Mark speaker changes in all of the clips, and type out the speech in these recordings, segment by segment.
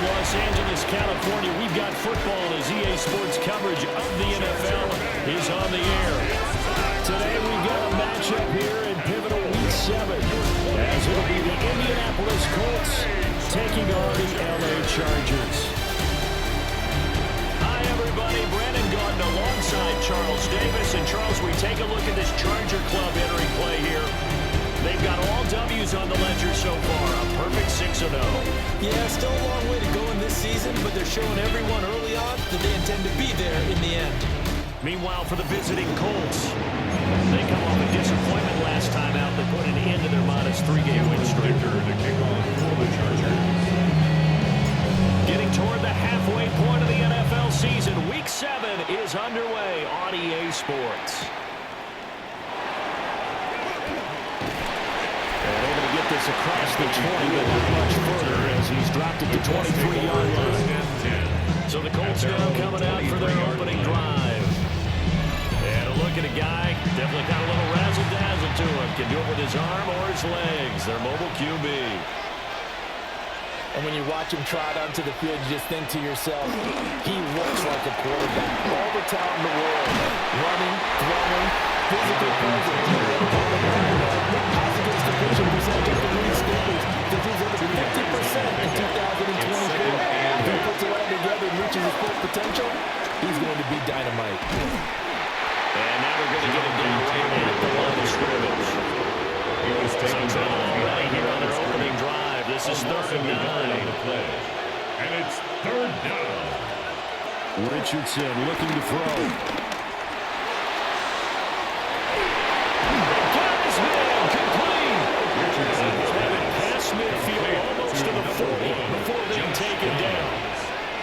Speaker 1: Los Angeles, California. We've got football as EA Sports coverage of the NFL is on the air. Today we've got a matchup here in pivotal Week 7, as it'll be the Indianapolis Colts taking on the LA Chargers. Hi, everybody. Brandon Gaudin alongside Charles Davis. And, Charles, we take a look at this Charger club entering play here. They've got all W's on the ledger so far, a perfect 6-0.
Speaker 2: Yeah, still a long way to go in this season, but they're showing everyone early on that they intend to be there in the end.
Speaker 1: Meanwhile, for the visiting Colts, they come off a disappointment last time out that put an end to their modest 3-game win streak.
Speaker 3: To kick off for the Chargers.
Speaker 1: Getting toward the halfway point of the NFL season, Week 7 is underway on EA Sports. This across the 20, but not much further as he's dropped it to 23-yard line. So the Colts now coming out for their opening drive. And a look at a guy, definitely got a little razzle-dazzle to him. Can do it with his arm or his legs. Their mobile QB.
Speaker 2: And when you watch him trot onto the field, you just think to yourself, he looks like a quarterback. All the talent in the world. Running, throwing, physical presence. Positive completion percentage of the league standards. This is over 50% in 2024. If he puts it all together and reaches his full potential, he's going to be dynamite.
Speaker 1: And now we're going to get him down right at the line of scrimmage.
Speaker 3: He was taken down
Speaker 1: right here on their opening drive. This is 3rd and 9.
Speaker 3: And it's 3rd down.
Speaker 1: Richardson looking to throw. Midfield almost to the 40 before being taken down.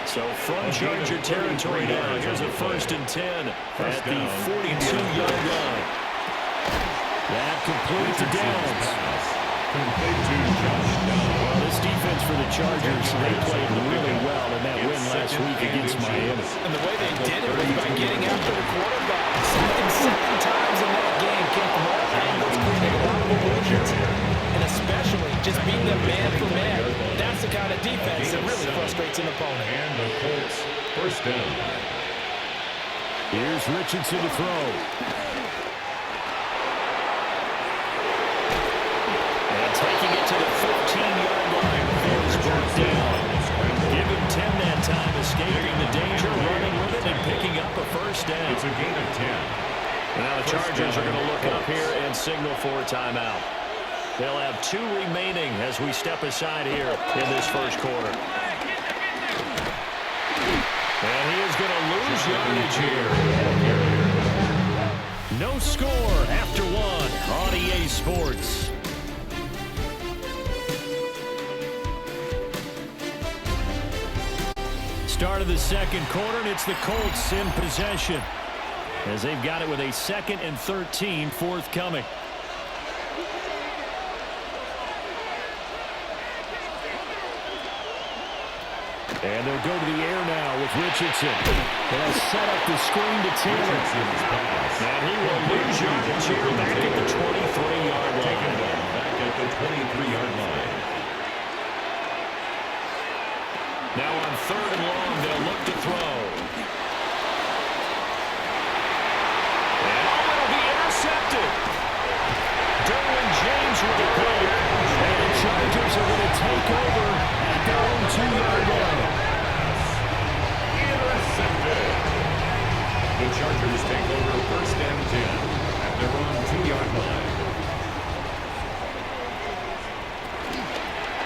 Speaker 1: So from Charger territory now, here's a 1st and 10 at the 42-yard line. That complete to Downs. Well, this defense for the Chargers, they played really well in that win last week against Miami.
Speaker 2: And the way they did it was by getting after the quarterback. Something 7 times in that game came from all angles, creating a lot of illusions. And especially just beating them man for man. That's the kind of defense that really frustrates an opponent.
Speaker 3: And the Colts, 1st down.
Speaker 1: Here's Richardson to throw. And taking it to the 15-yard line before it's brought down. Give him 10 that time, escaping the danger, running with it, and picking up a 1st down.
Speaker 3: It's a gain of 10.
Speaker 1: Now the Chargers are going to look up here and signal for a timeout. They'll have 2 remaining as we step aside here in this 1st quarter. And he is going to lose yardage here. No score after 1 on EA Sports. Start of the 2nd quarter, and it's the Colts in possession as they've got it with a 2nd and 13 forthcoming. And they'll go to the air now with Richardson. They'll set up the screen to Taylor. And he will lose yardage here back at the 23-yard line.
Speaker 3: Back at the 23-yard line.
Speaker 1: Now on 3rd and long, they'll look to throw. And it'll be intercepted. Derwin James with the play. And the Chargers are going to take over at their own 2-yard line.
Speaker 3: Intercepted. The Chargers take over 1st and 10 at their own 2-yard line.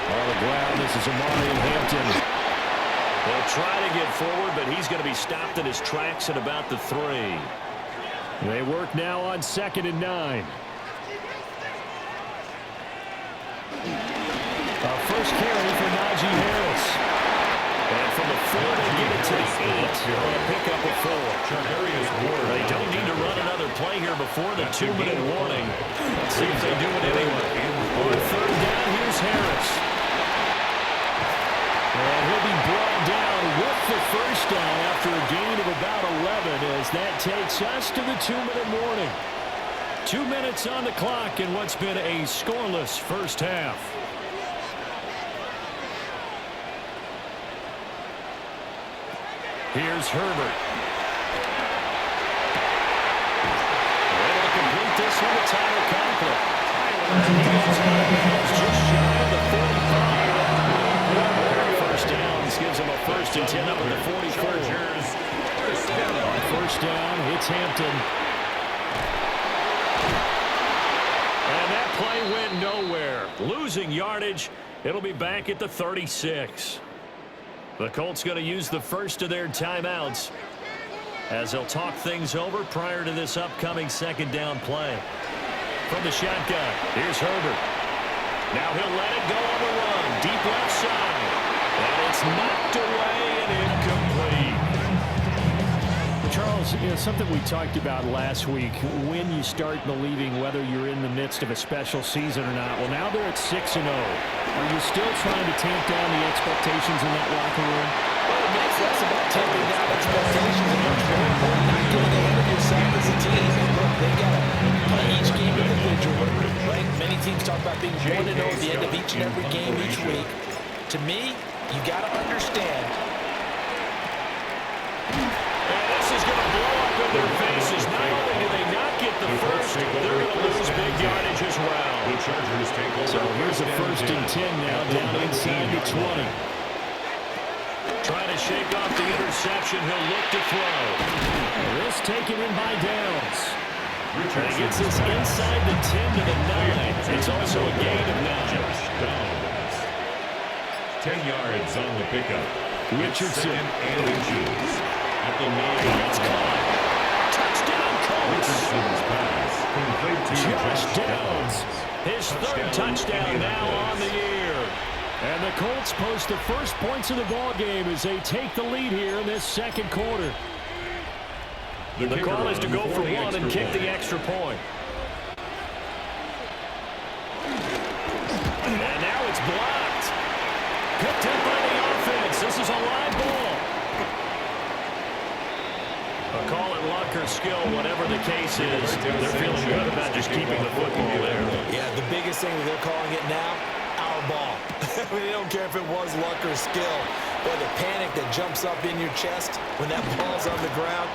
Speaker 1: On the ground, this is Amari Hampton. They'll try to get forward, but he's going to be stopped in his tracks at about the 3. They work now on 2nd and 9. First carry for Najee Harris. And from the 4, they get it to the 8 on a pickup of 4. They don't need to run another play here before the 2-minute warning. Let's see if they do it anyway. On 3rd down, here's Harris. And he'll be brought down with the 1st down after a gain of about 11 as that takes us to the 2-minute warning. 2 minutes on the clock in what's been a scoreless 1st half. Here's Herbert. Able to complete this one to Tyler Conklin. And he goes out of bounds just shy of the 45. First downs gives him a 1st and 10 up at the 44. On first down, hits Hampton. And that play went nowhere. Losing yardage. It'll be back at the 36. The Colts going to use the first of their timeouts as they'll talk things over prior to this upcoming 2nd down play. From the shotgun, here's Herbert. Now he'll let it go on the run. Deep left side. And it's knocked away and incomplete.
Speaker 4: Charles, something we talked about last week, when you start believing whether you're in the midst of a special season or not. Well, now they're at 6-0. Are you still trying to tamp down the expectations in that locker room?
Speaker 2: Well, it makes less about tamping down expectations and much more about not getting ahead of yourself as a team. And look, they got to play each game individually, right? Many teams talk about being 1-0 at the end of each and every game each week. To me, you got to understand.
Speaker 1: And this is going to blow up in their faces. Not only do they not get the first, they're going to lose big yardage as well.
Speaker 3: The Chargers take over.
Speaker 4: So here's a 1st and 10 now, down inside the 20.
Speaker 1: Trying to shake off the interception. He'll look to throw.
Speaker 4: This taken in by Downs.
Speaker 1: And he gets this inside the 10 to the 9. It's also a gain of 9.
Speaker 3: 10 yards on the pickup.
Speaker 4: Richardson.
Speaker 3: And inches at the 9.
Speaker 1: It's caught. Touchdown, Colts.
Speaker 3: Richardson's pass complete to
Speaker 1: Josh Downs. His 3rd touchdown now on the year.
Speaker 4: And the Colts post the first points of the ball game as they take the lead here in this 2nd quarter.
Speaker 1: The call is to go for 1 and kick the extra point. And now it's blocked. Picked up by the offense. This is a live ball. Call it luck or skill, whatever the case is. They're feeling good about just keeping the football there.
Speaker 2: Yeah, the biggest thing that they're calling it now, our ball. I mean, they don't care if it was luck or skill, but the panic that jumps up in your chest when that ball's on the ground,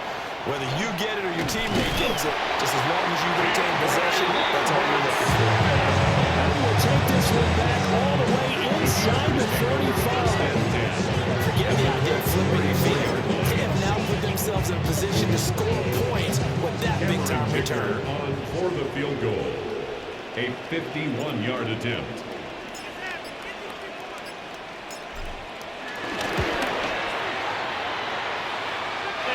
Speaker 2: whether you get it or your teammate gets it, just as long as you retain possession, that's all you're looking for.
Speaker 4: And we'll take this one back all the way inside the 35.
Speaker 2: Forget the idea of flipping your finger. They have now put themselves in a position to score points with that big-time return.
Speaker 3: On for the field goal. A 51-yard attempt.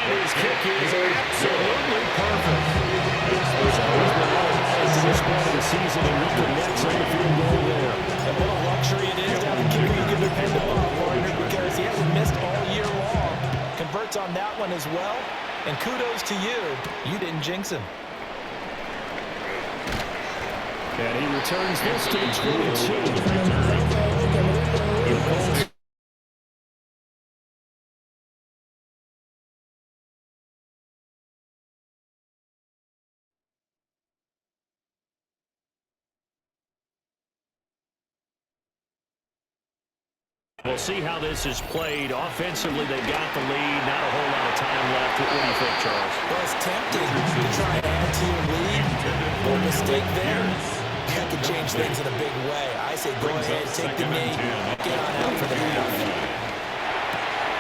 Speaker 1: His kick is absolutely perfect. There's always been all eyes to this point of the season, and he can net some field goal there.
Speaker 2: And what a luxury it is to have a kicker you can depend upon, partner, because he hasn't missed all year long. Converts on that one as well, and kudos to you. You didn't jinx him.
Speaker 4: And he returns this to the 22.
Speaker 1: We'll see how this is played. Offensively, they got the lead. Not a whole lot of time left. What do you think, Charles?
Speaker 2: Well, it's tempting to try and add to your lead. No mistake there. That could change things in a big way. I say go ahead, take the knee, get on out for the half.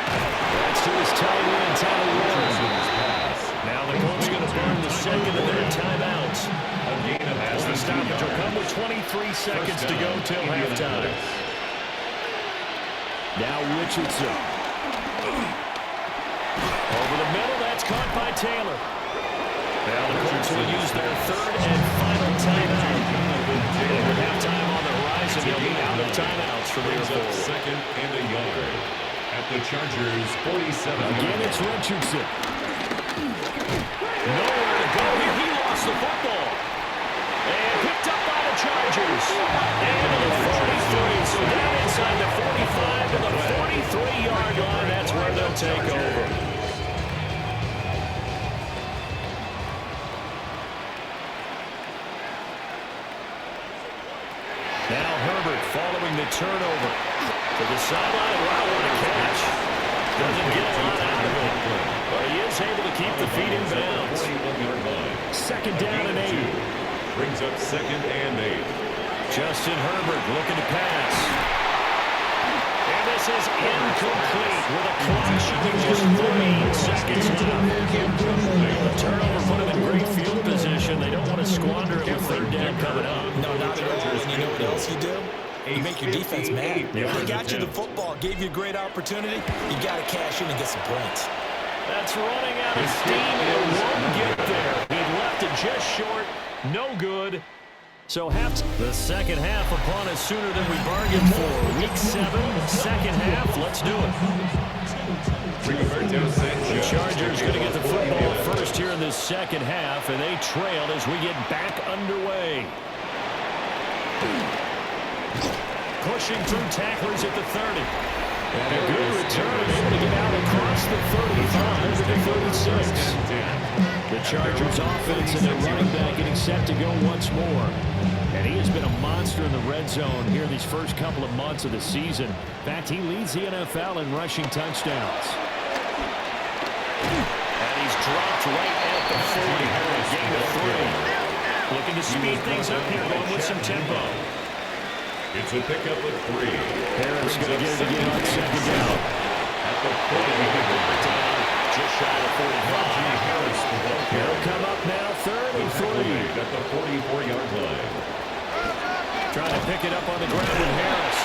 Speaker 4: That's to his tight end, Tyler Williams.
Speaker 1: Now the Colts going to burn the 2nd of their timeouts. As the stoppage will come with 23 seconds to go till halftime.
Speaker 4: Now Richardson.
Speaker 1: Over the middle, that's caught by Taylor. Now the Colts will use their 3rd and final timeout. And with halftime on the horizon, they'll be out of timeouts from here forward.
Speaker 3: 2nd and a yard at the Chargers' 47.
Speaker 4: Again, it's Richardson.
Speaker 1: Nowhere to go here. He lost the football. And picked up by the Chargers. And to the 43. So down inside the 45 to the 43-yard line. That's where they'll take over. Now Herbert following the turnover. To the sideline. Wow, what a catch. Doesn't get a lot out of it, but he is able to keep the feet in bounds.
Speaker 4: Second down and 8.
Speaker 3: Brings up second and 8.
Speaker 1: Justin Herbert looking to pass. And this is incomplete with a clock showing just 3 seconds left. The turnover put him in great field position. They don't want to squander it with third down coming up.
Speaker 2: No, not at all. And you know what else you do? You make your defense mad. They got you the football, gave you a great opportunity. You got to cash in and get some points.
Speaker 1: That's running out of steam, and it won't get there. He left it just short. No good. So the second half upon us sooner than we bargained for. Week 7, second half. Let's do it. The Chargers going to get the football first here in this second half, and they trailed as we get back underway. Pushing through tacklers at the 30. And a good return, able to get out across the 35 to the 36. The Chargers offense and their running back getting set to go once more. And he has been a monster in the red zone here these first couple of months of the season. In fact, he leads the NFL in rushing touchdowns. And he's dropped right at the 40. A gain of 3. Looking to speed things up here, going with some tempo.
Speaker 3: It's a pickup of 3.
Speaker 1: Harris going to get it again on second down.
Speaker 3: At the 40.
Speaker 1: Just shy of 45. He'll come up now, third and 3.
Speaker 3: At the 44-yard line.
Speaker 1: Trying to pick it up on the ground with Harris.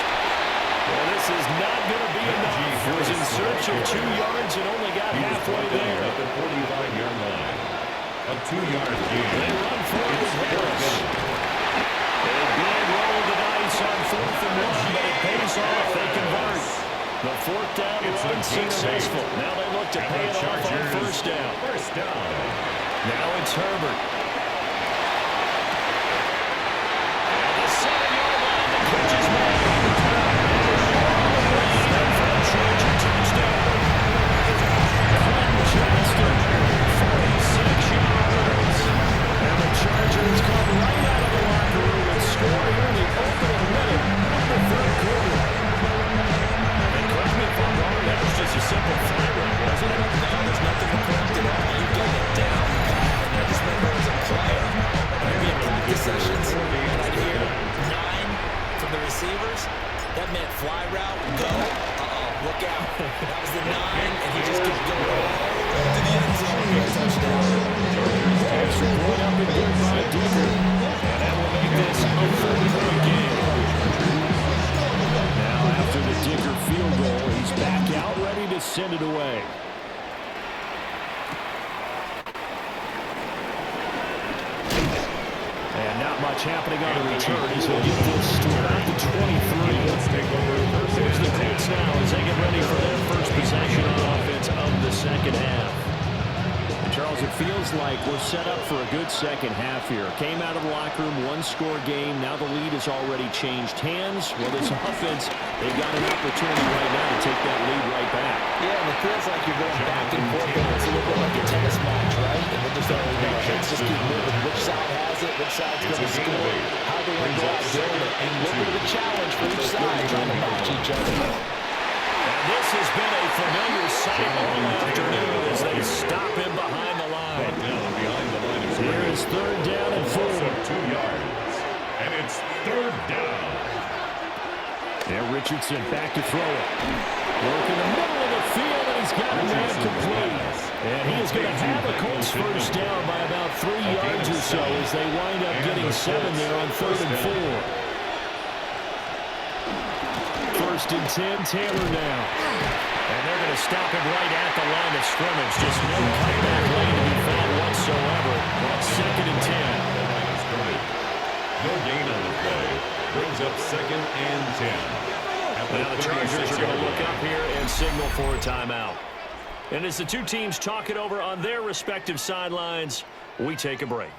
Speaker 1: Well, this is not going to be enough. He was in search of 2 yards and only got halfway there.
Speaker 3: At the 45-yard line. A 2-yard gain.
Speaker 1: They run forward with Harris. They did roll the dice on 4th and 1, but it pays off. They convert. The 4th down run successful. Now they look to pay it off on first down.
Speaker 3: First down.
Speaker 1: Now it's Herbert. And the 7-yard line, the catch is made. And for a Charger touchdown. Quentin Johnston, 46 yards. And the Chargers come right out of the locker room and score here in the opening minute of the third quarter. And correct me if I'm wrong, that was just a simple fly route, wasn't it?
Speaker 2: No, there's nothing to correct at all. You got it down. I just remember as a player, I'd be in practice sessions, and I'd hear 9 from the receivers. That meant fly route, go. Look out. That was the 9, and he just kept going all to the end zone for a touchdown.
Speaker 1: Extra point up and good by Dicker. And that will make this a 40-point game. Now after the Dicker field goal, he's back out ready to send it away. And not much happening on the return as he'll get this to about the 23.
Speaker 3: Let's take over first.
Speaker 1: Here's the Colts now as they get ready for their first possession on offense of the second half. And Charles, it feels like we're set up for a good second half here. Came out of the locker room, 1-score game. Now the lead has already changed hands. Well, this offense, they've got an opportunity right now to take that lead right back.
Speaker 2: Yeah, and it feels like you're going back and forth, but it's a little bit like a tennis match, right? And we're just let's just keep moving. Which side has it? Which side's going to score? How do we go out doing it? And look at the challenge for each side, trying to match each other.
Speaker 1: And this has been a familiar sight all afternoon as they stop him behind the line. Here is third down and 4.
Speaker 3: 2 yards. And it's third down.
Speaker 1: There Richardson back to throw it. Work in the middle of the field, and he's got a man complete. And he is going to have a Colts first down by about 3 yards or so as they wind up getting 7 there on third and 4. First and 10, Taylor now. And they're going to stop him right at the line of scrimmage. Just no cutback lane to be found whatsoever. Second and 10.
Speaker 3: No gain on the play. Brings up second and 10.
Speaker 1: Now the Chargers are going to look up here and signal for a timeout. And as the two teams talk it over on their respective sidelines, we take a break.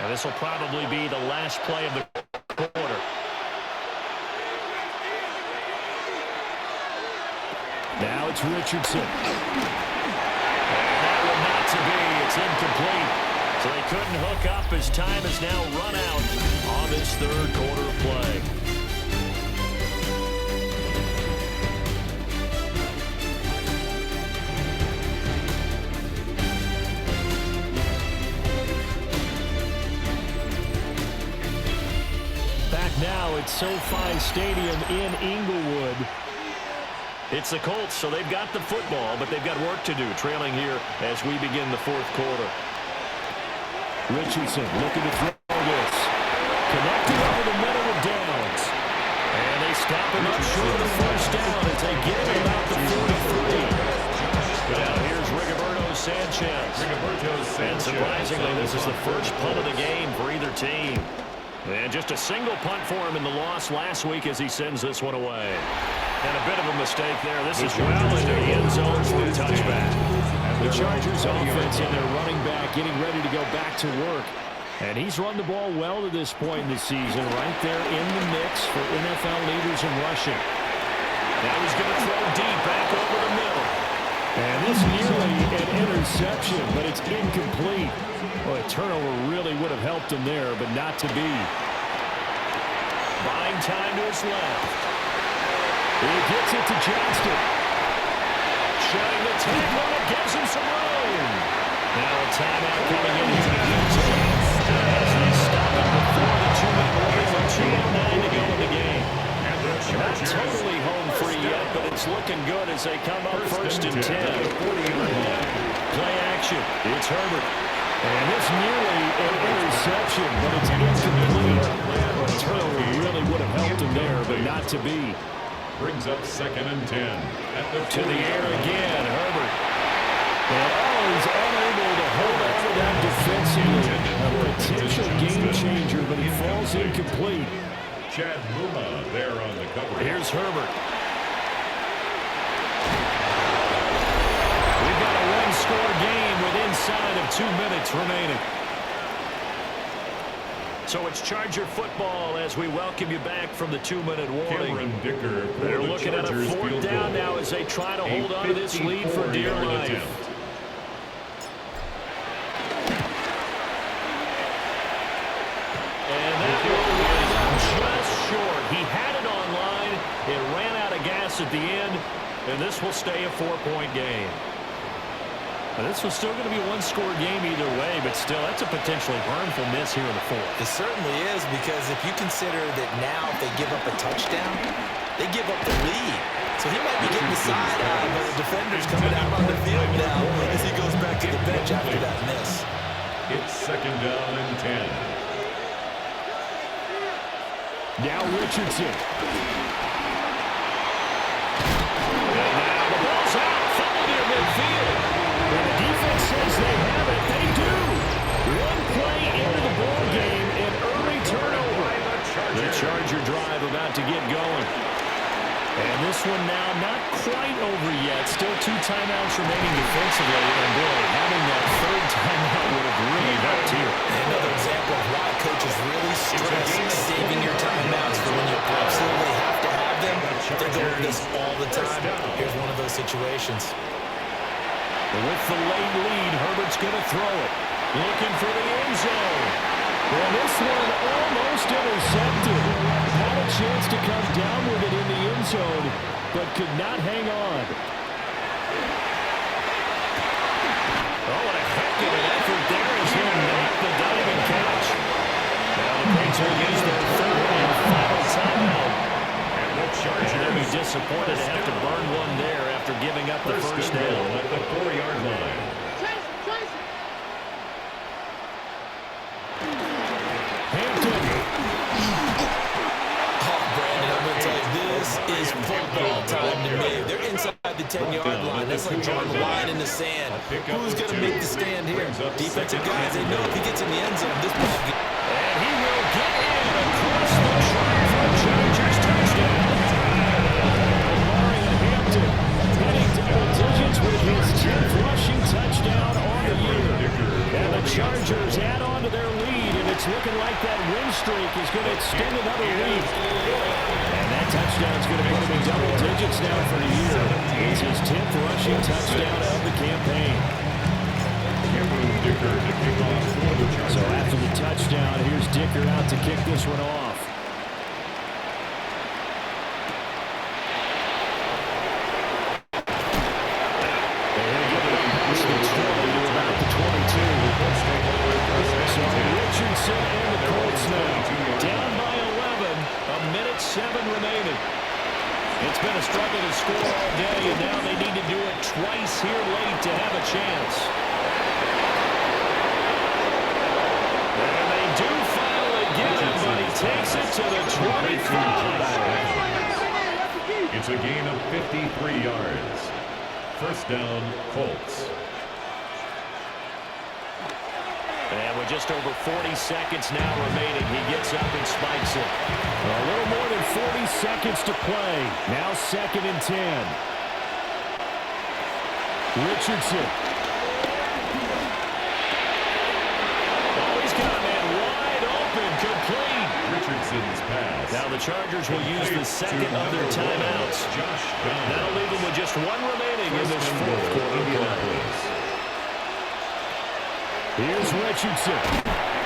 Speaker 1: And this will probably be the last play of the quarter. Now it's Richardson. And that one not to be. It's incomplete. So they couldn't hook up as time has now run out on this third quarter of play.
Speaker 4: at SoFi Stadium in Inglewood.
Speaker 1: It's the Colts, so they've got the football, but they've got work to do, trailing here as we begin the fourth quarter.
Speaker 4: Richardson looking to throw this. Connected over the middle of Downs.
Speaker 1: And they stop him up short of the first down as they get him about the 43. Now here's Rigoberto Sanchez. And surprisingly, this is the first punt of the game for either team. And just a single punt for him in the loss last week as he sends this one away. And a bit of a mistake there. This is well into the end zone for a touchback.
Speaker 4: The Chargers offense and their running back getting ready to go back to work. And he's run the ball well to this point in the season, right there in the mix for NFL leaders in rushing.
Speaker 1: Now he's going to throw deep back over the middle.
Speaker 4: And this nearly an interception, but it's incomplete. Well, a turnover really would have helped him there, but not to be.
Speaker 1: Buying time to his left.
Speaker 4: He gets it to Johnston.
Speaker 1: Shutting the tackle, and gives him some room. Now a timeout coming into the end zone. As they stop him before the 2-minute warning with 2:09 to go in the game. Not totally home free yet, but it's looking good as they come up first and 10.
Speaker 4: Play action. It's Herbert. And it's nearly an interception, but it's incomplete. The turnover really would have helped him there, but not to be.
Speaker 3: Brings up 2nd and 10.
Speaker 1: To the air again, Herbert.
Speaker 4: And he's unable to hold on to that defensively. A potential game changer, but he falls incomplete.
Speaker 3: Chad Muma there on the cover.
Speaker 1: Here's Herbert. We've got a one-score game with inside of 2 minutes remaining. So it's Charger football as we welcome you back from the 2-minute warning. They're looking at a 4th down now as they try to hold on to this lead for dear life. And that will wind up just short. He had it online. It ran out of gas at the end, and this will stay a 4-point game.
Speaker 4: Now, this was still going to be a one-score game either way, but still, that's a potentially harmful miss here in the 4th.
Speaker 2: It certainly is, because if you consider that now if they give up a touchdown, they give up the lead. So he might be getting the side out, but the defender's coming out on the field now as he goes back to the bench after that miss.
Speaker 3: It's 2nd down and 10.
Speaker 4: Now Richardson.
Speaker 1: And now the ball's out. Followed near midfield.
Speaker 4: And the defense says they have it. They do. One play into the ball game, an early turnover.
Speaker 1: The Charger drive about to get going.
Speaker 4: And this one now not quite over yet. Still 2 timeouts remaining defensively. And boy, having that 3rd timeout would have really helped here.
Speaker 2: Another example of why coaches really stress saving your timeouts for when you absolutely have to have them. They go over this all the time. Here's one of those situations.
Speaker 4: With the late lead, Herbert's going to throw it. Looking for the end zone. Well, this one almost intercepted. Had a chance to come down with it in the end zone, but could not hang on.
Speaker 1: Oh, what a heck of an effort there as he'll make the diving catch. Now the Colts will use their 3rd and final timeout. And the Chargers will be disappointed to have to burn one there after giving up the first down.
Speaker 3: At the 4-yard line.
Speaker 2: Is football time to me. They're inside the 10-yard line. That's like drawing a line in the sand. Who's going to make the stand here? Defensive guys, they know if he gets in the end zone, this ball gets...
Speaker 1: And he will get in across the track for a Chargers touchdown.
Speaker 4: Mario Hampton heading double digits with his 10th rushing touchdown on the year. And the Chargers add on to their lead, and it's looking like that win streak is going to extend another week. Touchdown's going to put him in double digits now for the year. It's his 10th rushing touchdown of the campaign. So after the touchdown, here's Dicker out to kick this one off. So Richardson and the Colts now down by 11, a minute 7 remaining. It's been a struggle to score all day, and now they need to do it twice here late to have a chance. And they do finally get him, but he takes it to the 25.
Speaker 3: It's a gain of 53 yards. First down, Colts.
Speaker 4: And with just over 40 seconds now remaining, he gets up and spikes it. A little more than 40 seconds to play. Now 2nd and 10. Richardson. Oh, he's got a man wide open, complete.
Speaker 3: Richardson's pass.
Speaker 4: Now the Chargers will use the second of their timeouts. That'll leave them with just 1 remaining in this 4th quarter. Here's Richardson.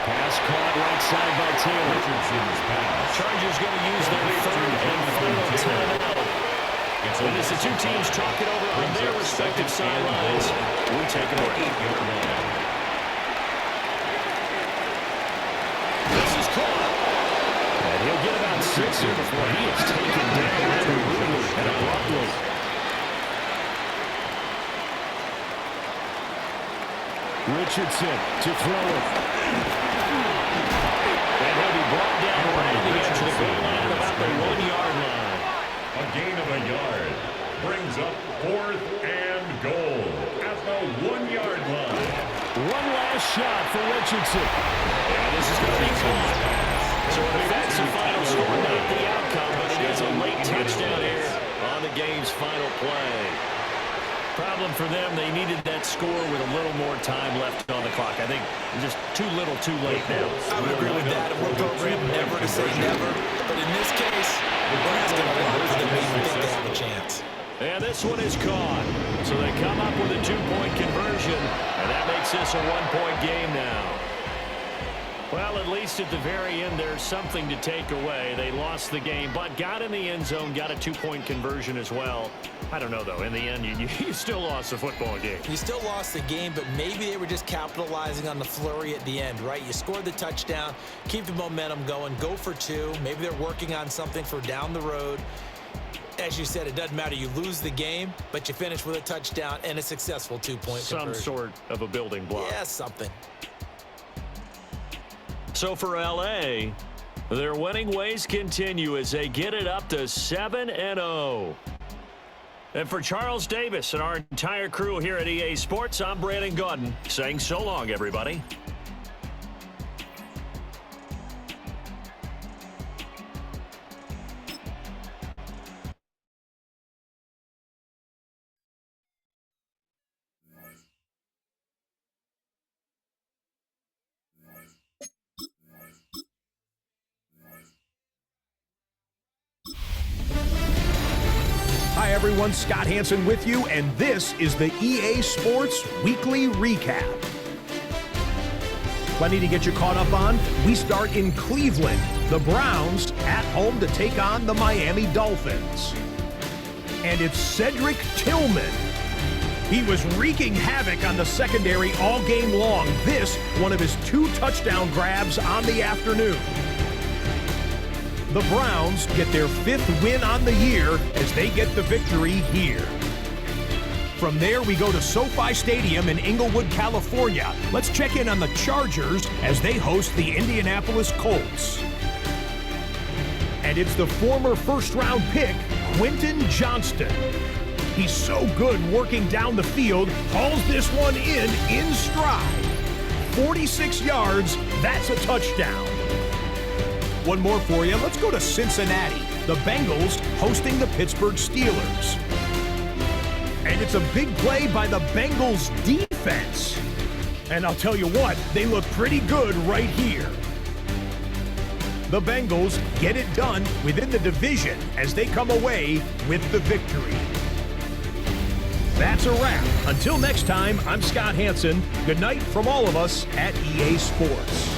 Speaker 4: Pass caught right side by Taylor.
Speaker 3: Richardson's pass.
Speaker 4: Chargers going to use their 3rd and final timeout. And as the two teams talk it over on their respective sidelines, we take a break. This is caught. And he'll get about 6 here before he is taken down rather rudely and abruptly. Richardson to throw it. And he'll be brought down right at the edge of the goal line about the 1-yard line.
Speaker 3: A gain of a yard brings up 4th and goal at the 1-yard line.
Speaker 4: One last shot for Richardson. And this is going to be caught. So an offensive final score, not the outcome, but it is a late touchdown here on the game's final play. Problem for them, they needed that score with a little more time left on the clock. I think just too little, too late now.
Speaker 2: I would agree with that. We're programmed never to say never. But in this case, we're asking a lot for them to even think they have a chance.
Speaker 4: And this one is caught. So they come up with a 2-point conversion, and that makes this a 1-point game now. Well, at least at the very end, there's something to take away. They lost the game, but got in the end zone, got a 2-point conversion as well. I don't know, though. In the end, you still lost the football game.
Speaker 2: You still lost the game, but maybe they were just capitalizing on the flurry at the end, right? You scored the touchdown, keep the momentum going, go for 2. Maybe they're working on something for down the road. As you said, it doesn't matter. You lose the game, but you finish with a touchdown and a successful 2-point conversion.
Speaker 4: Some sort of a building block.
Speaker 2: Yeah, something.
Speaker 4: So for L.A., their winning ways continue as they get it up to 7-0. And for Charles Davis and our entire crew here at EA Sports, I'm Brandon Gaudin saying so long, everybody.
Speaker 5: Hi everyone, Scott Hansen with you, and this is the EA Sports Weekly Recap. Plenty to get you caught up on. We start in Cleveland. The Browns at home to take on the Miami Dolphins. And it's Cedric Tillman. He was wreaking havoc on the secondary all game long. This, one of his 2 touchdown grabs on the afternoon. The Browns get their 5th win on the year as they get the victory here. From there, we go to SoFi Stadium in Inglewood, California. Let's check in on the Chargers as they host the Indianapolis Colts. And it's the former first-round pick, Quentin Johnston. He's so good working down the field, hauls this one in stride. 46 yards, that's a touchdown. One more for you. Let's go to Cincinnati. The Bengals hosting the Pittsburgh Steelers. And it's a big play by the Bengals defense. And I'll tell you what, they look pretty good right here. The Bengals get it done within the division as they come away with the victory. That's a wrap. Until next time, I'm Scott Hansen. Good night from all of us at EA Sports.